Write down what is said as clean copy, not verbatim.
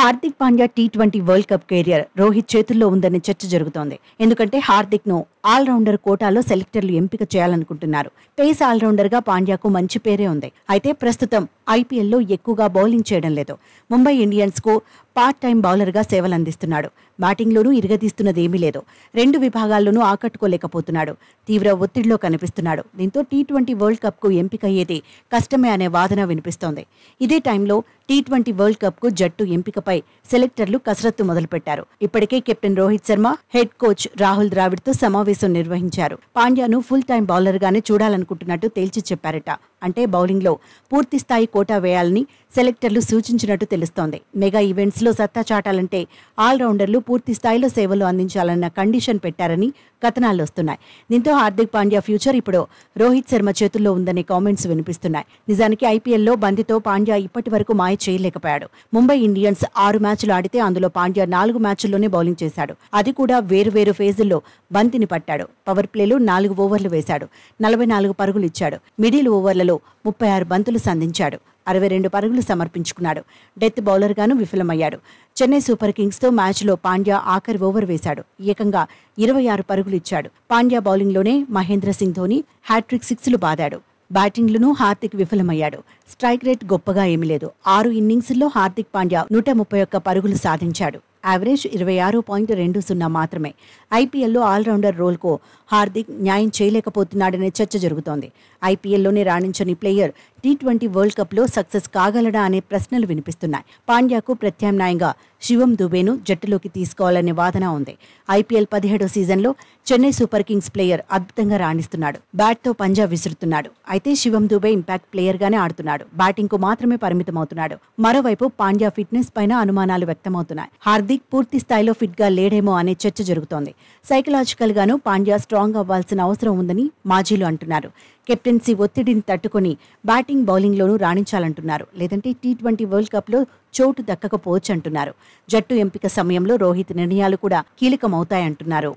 Hardik Pandya T20 world cup career Rohit చేతుల్లో ఉందనే చర్చ జరుగుతోంది. ఎందుకంటే హార్దిక్ ను ఆల్రౌండర్ కోటాలో సెలెక్టర్లు ఎంపిక చేయాలనుకుంటున్నారు. పేస్ ఆల్రౌండర్ గా పాండ్యాకు మంచి పేరే ఉంది. అయితే ప్రస్తుతం ఐపీఎల్లో ఎక్కువగా బౌలింగ్ చేయడం లేదు. ముంబై ఇండియన్స్ కు పార్ట్ టైం బౌలర్ గా సేవలందిస్తున్నాడు. బ్యాటింగ్లోనూ ఇరగదీస్తున్నదేమీ లేదు. 2 విభాగాల్లోనూ ఆకట్టుకోలేకపోతున్నాడు. తీవ్ర ఒత్తిడిలో కనిపిస్తున్నాడు. దీంతో టీ20 వరల్డ్ కప్ కు ఎంపికయ్యేది కష్టమే అనే వాదన వినిపిస్తోంది. ఇదే టైంలో టీ20 వరల్డ్ కప్ కు జట్టు ఎంపికపై సెలెక్టర్లు కసరత్తు మొదలుపెట్టారు. ఇప్పటికే captain Rohit Sharma, head coach Rahul Dravid తో సమావేశం నిర్వహించారు. పాండ్యాను ఫుల్ టైం బౌలర్ గానే చూడాలనుకుంటున్నట్టు తేల్చి చెప్పారట. అంటే బౌలింగ్ లో పూర్తి స్థాయి కోటా వేయాలని సెలెక్టర్లు సూచించినట్టు తెలుస్తోంది. మెగా ఈవెంట్స్ లో సత్తా చాటాలంటే ఆల్రౌండర్లు పూర్తి స్థాయిలో సేవలు అందించాలన్న కండిషన్ పెట్టారని కథనాలు వస్తున్నాయి. దీంతో హార్దిక్ పాండ్యా ఫ్యూచర్ ఇప్పుడు రోహిత్ శర్మ చేతుల్లో ఉందనే కామెంట్స్ వినిపిస్తున్నాయి. నిజానికి ఐపీఎల్లో బంతితో పాండ్యా ఇప్పటి వరకు మాయ చేయలేకపోయాడు. ముంబై ఇండియన్స్ 6 మ్యాచ్లు ఆడితే అందులో పాండ్యా 4 మ్యాచ్ల్లోనే బౌలింగ్ చేశాడు. అది కూడా వేరు ఫేజుల్లో బంతిని పట్టాడు. పవర్ ప్లేలో 4 ఓవర్లు వేశాడు. 44 పరుగులు ఇచ్చాడు. మిడిల్ ఓవర్లలో 36 బంతులు సంధించాడు. 62 పరుగులు సమర్పించుకున్నాడు. డెత్ బౌలర్ గాను విఫలమయ్యాడు. చెన్నై సూపర్ కింగ్స్ తో మ్యాచ్లో పాండ్యా ఆఖరి ఓవర్ వేశాడు. ఏకంగా 26 పరుగులు ఇచ్చాడు. పాండ్యా బౌలింగ్లోనే మహేంద్ర సింగ్ ధోని హ్యాట్రిక్ 6లు బాదాడు. బ్యాటింగ్లోనూ హార్దిక్ విఫలమయ్యాడు. స్ట్రైక్ రేట్ గొప్పగా ఏమీ లేదు. 6 ఇన్నింగ్స్ల్లో హార్దిక్ పాండ్యా 131 పరుగులు సాధించాడు. యావరేజ్ 26.20 మాత్రమే. ఐపీఎల్లో ఆల్రౌండర్ రోల్కు హార్దిక్ న్యాయం చేయలేకపోతున్నాడనే చర్చ జరుగుతోంది. ఐపీఎల్లోనే రాణించని ప్లేయర్ టీ20 వరల్డ్ కప్లో సక్సెస్ కాగలడా అనే ప్రశ్నలు వినిపిస్తున్నాయి. పాండ్యాకు ప్రత్యామ్నాయంగా శివం దుబేను జట్టులోకి తీసుకోవాలనే వాదన ఉంది. ఐపీఎల్ 17వ సీజన్లో చెన్నై సూపర్ కింగ్స్ ప్లేయర్ అద్భుతంగా రాణిస్తున్నాడు. బ్యాట్తో పంజా విసురుతున్నాడు. అయితే శివం దుబే ఇంపాక్ట్ ప్లేయర్ గానే ఆడుతున్నాడు. బ్యాటింగ్ కు మాత్రమే పరిమితమవుతున్నాడు. మరోవైపు పాండ్యా ఫిట్నెస్ పైన అనుమానాలు వ్యక్తమవుతున్నాయి. హార్దిక్ పూర్తి స్థాయిలో ఫిట్ గా లేడేమో అనే చర్చ జరుగుతోంది. సైకలాజికల్ గాను పాండ్యా స్ట్రాంగ్ అవ్వాల్సిన అవసరం ఉందని మాజీలు అంటున్నారు. కెప్టెన్సీ ఒత్తిడిని తట్టుకుని బ్యాటింగ్ బౌలింగ్లోనూ రాణించాలంటున్నారు. లేదంటే టీ20 వరల్డ్ కప్లో చోటు దక్కకపోవచ్చంటున్నారు. జట్టు ఎంపిక సమయంలో రోహిత్ నిర్ణయాలు కూడా కీలకమవుతాయంటున్నారు.